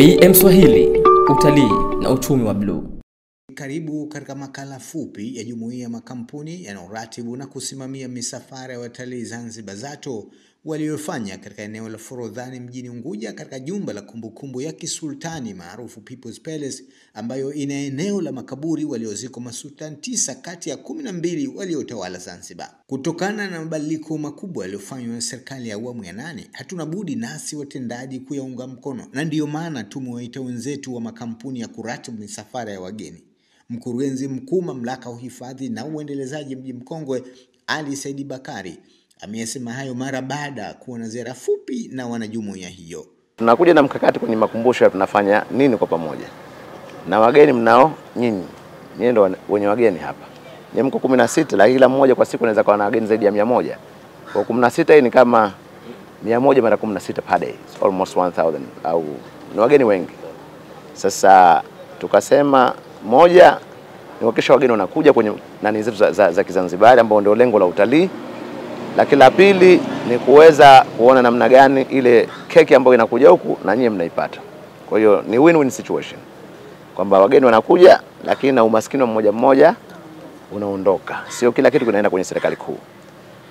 BM Swahili, utalii na uchumi wa bluu. Karibu katika makala fupi ya jumuiya ya makampuni yanayoratibu na kusimamia misafara ya watalii Zanzibar ZATO waliofanya katika eneo la Forodhani mjini Unguja katika jumba la kumbukumbu ya Kisultani maarufu People's Palace, ambayo ina eneo la makaburi waliozikwa masultani 9 kati ya 12 waliotawala Zanzibar. Kutokana na mabadiliko makubwa yaliyofanywa na serikali ya awamu ya 8, hatuna budi nasi watendaji kuyaunga mkono, na ndiyo maana tumewaita wenzetu wa makampuni ya kuratibu misafara ya wageni. Mkurugenzi mkuu mamlaka ya uhifadhi na uendelezaji mji mkongwe Ali Saidi Bakari amesema hayo mara baada ya kuwa na ziara fupi na wanajumuiya hiyo. Tunakuja na mkakati kwenye makumbusho ya tunafanya nini kwa pamoja. Na wageni mnao nyinyi ndio wenye wageni hapa. Ni mko 16, lakini kila mmoja kwa siku anaweza kuwa na wageni zaidi ya 100. Kwa 16 hii ni kama 100 mara 16 per day. It's almost 1000 au ni wageni wengi. Sasa tukasema moja ni kuhakikisha wageni wanakuja kwenye nani zetu za Kizanzibari ambao ndio lengo la utalii. Lakini la pili ni kuweza kuona namna gani ile keki ambayo inakuja huku na nyinyi mnaipata. Kwa hiyo ni win-win situation. Kwamba wageni wanakuja lakini na umaskini mmoja mmoja unaondoka. Sio kila kitu kinaenda kwenye serikali kuu.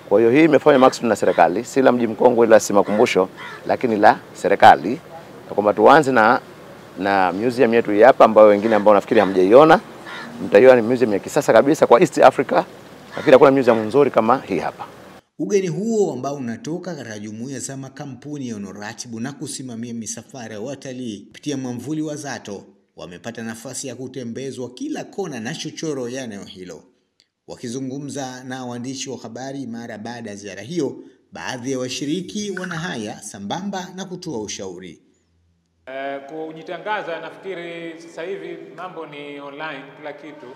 Kwa hiyo hii imefanywa maksudi na serikali, si la mji mkongwe ila si makumbusho, lakini la serikali. Kwamba tuanze na museum yetu hapa ambayo wengine ambao nafikiri hamjaiona, mtaiona. Ni museum ya kisasa kabisa kwa East Africa. Nafikiri hakuna museum nzuri kama hii hapa. Ugeni huo ambao unatoka katika jumuiya za makampuni yanayoratibu na kusimamia misafara ya watalii kupitia mwamvuli wa ZATO wamepata nafasi ya kutembezwa kila kona na chochoro ya eneo hilo. Wakizungumza na waandishi wa habari mara baada ya ziara hiyo, baadhi ya washiriki wana haya sambamba na kutoa ushauri. Kujitangaza, nafikiri sasa hivi mambo ni online kila kitu.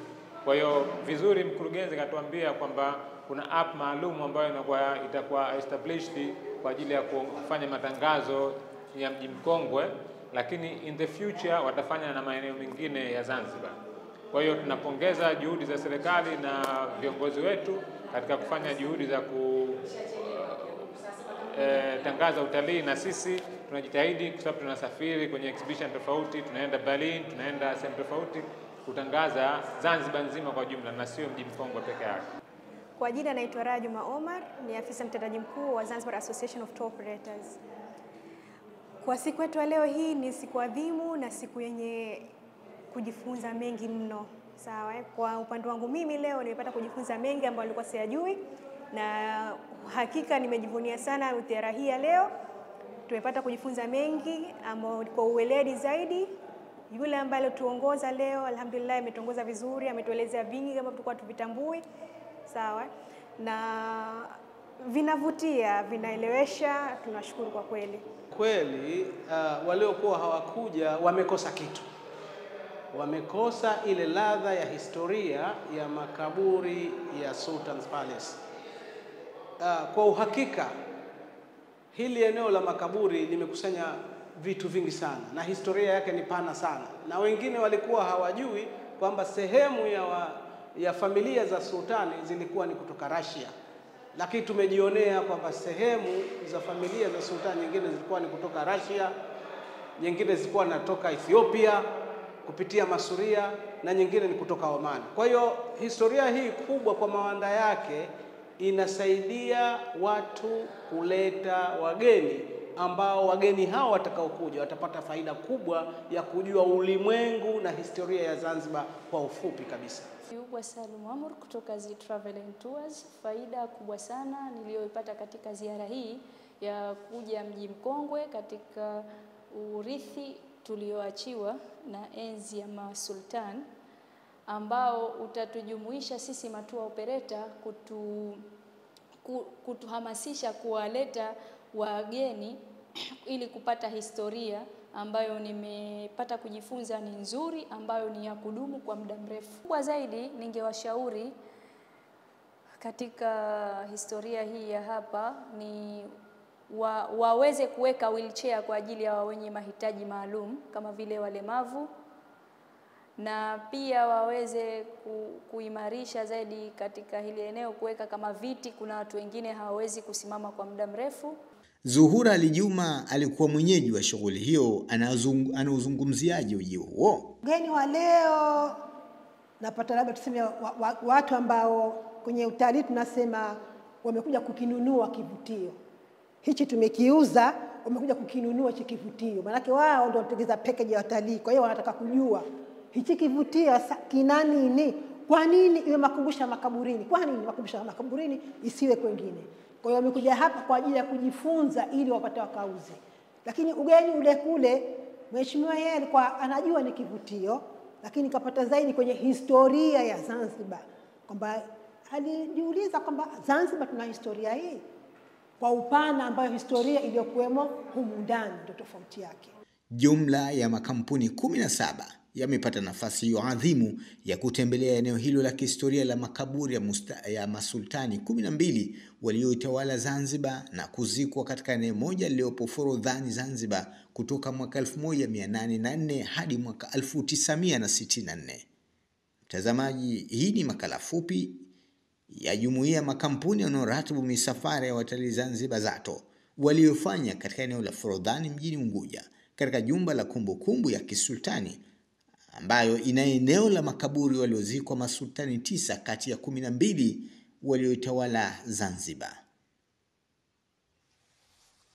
Kwa hiyo vizuri mkurugenzi katuambia kwamba kuna app maalum ambayo itakuwa established kwa ajili ya kufanya matangazo ya mji mkongwe, lakini in the future watafanya na maeneo mengine ya Zanzibar. Kwa hiyo tunapongeza juhudi za serikali na viongozi wetu katika kufanya juhudi za tangaza utalii, na sisi tunajitahidi kwa sababu tunasafiri kwenye exhibition tofauti, tunaenda Berlin, tunaenda sehemu tofauti kutangaza Zanzibar nzima kwa jumla na sio mji mkongwe peke yake. Kwa jina naitwa Rajuma Omar, ni afisa mtendaji mkuu wa Zanzibar Association of Tour Operators. Kwa siku yetu ya leo hii ni siku adhimu na siku yenye kujifunza mengi mno. Sawa, kwa upande wangu mimi leo nimepata kujifunza mengi ambayo nilikuwa siyajui, na hakika nimejivunia sana ziara hii ya leo. Tumepata kujifunza mengi ambao kwa uweledi zaidi. Yule ambaye tuongoza leo alhamdulillah ametuongoza vizuri, ametuelezea vingi kama tulikuwa tuvitambui. Sawa, na vinavutia, vinaelewesha, tunashukuru kwa kweli. Kweli waliokuwa hawakuja wamekosa kitu. Wamekosa ile ladha ya historia ya makaburi ya Sultan's Palace. Kwa uhakika hili eneo la makaburi limekusanya vitu vingi sana na historia yake ni pana sana, na wengine walikuwa hawajui kwamba sehemu ya familia za sultani zilikuwa ni kutoka Russia, lakini tumejionea kwamba sehemu za familia za sultani nyingine zilikuwa ni kutoka Russia, nyingine zilikuwa natoka Ethiopia kupitia Masuria, na nyingine ni kutoka Oman. Kwa hiyo historia hii kubwa kwa mawanda yake inasaidia watu kuleta wageni ambao wageni hao watakaokuja watapata faida kubwa ya kujua ulimwengu na historia ya Zanzibar kwa ufupi kabisa. Yugwa Salum Amur kutoka Z Travel and Tours. Faida kubwa sana niliyoipata katika ziara hii ya kuja mji mkongwe katika urithi tulioachiwa na enzi ya masultan, ambao utatujumuisha sisi matua operator kutuhamasisha kuwaleta wageni ili kupata historia ambayo nimepata kujifunza ni nzuri, ambayo ni ya kudumu kwa muda mrefu. Kwa zaidi ningewashauri katika historia hii ya hapa ni waweze kuweka wheelchair kwa ajili ya wenye mahitaji maalum kama vile walemavu, na pia waweze kuimarisha zaidi katika hili eneo kuweka kama viti. Kuna watu wengine hawawezi kusimama kwa muda mrefu. Zuhura Ali Juma alikuwa mwenyeji wa shughuli hiyo, anauzungumziaje ujio huo? Mgeni wa leo napata labda tuseme watu ambao kwenye utalii tunasema wamekuja kukinunua kivutio. Hichi tumekiuza, wamekuja kukinunua hichi kivutio. Maana wao ndio wanatengeza package ya watalii. Kwa hiyo wanataka kujua hichi kivutio kina nini? Kwa nini iwe makumbusho ya makaburini? Kwa nini makumbusho ya makaburini isiwe kwingine? Kwa hiyo wamekuja hapa kwa ajili ya kujifunza ili wapate wakauze. Lakini ugeni ule kule, mheshimiwa yeye alikuwa anajua ni kivutio, lakini kapata zaidi kwenye historia ya Zanzibar. Kwamba alijiuliza kwamba Zanzibar tuna historia hii kwa upana ambayo historia iliyokuwemo humu ndani ndio tofauti yake. Jumla ya makampuni 17 yamepata nafasi hiyo adhimu ya kutembelea eneo hilo la kihistoria la makaburi ya masultani 12 walioitawala Zanzibar na kuzikwa katika eneo moja lililopo Forodhani Zanzibar kutoka mwaka 1804 hadi mwaka 1964. Mtazamaji, hii ni makala fupi ya jumuiya ya makampuni yanayoratibu misafara ya watalii Zanzibar ZATO waliofanya katika eneo la Forodhani mjini Unguja katika jumba la kumbukumbu ya kisultani ambayo ina eneo la makaburi waliozikwa masultani 9 kati ya 12 walioitawala Zanzibar.